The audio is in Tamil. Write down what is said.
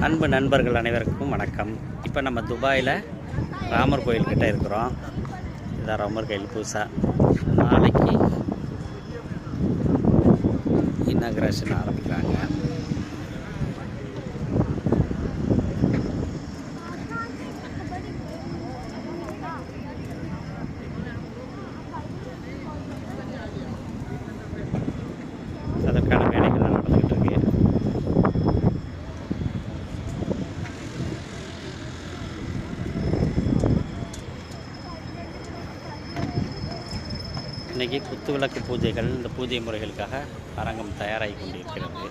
அன்பு நண்பர்கள் அனைவருக்கும் வணக்கம். இப்போ நம்ம துபாயில் ராமர் கோயில்கிட்ட இருக்கிறோம். இதுதான் ராமர் கோயில் புதுசாக நாளைக்கு இனாக்ரேஷன் ஆரம்பிக்கிறாங்க. அதற்கான வேலைகள் நடந்துக்கிட்டு இருக்கு. இன்றைக்கி குத்துவிளக்கு பூஜைகள், இந்த பூஜை முறைகளுக்காக அரங்கம் தயாராகி கொண்டிருக்கிறது.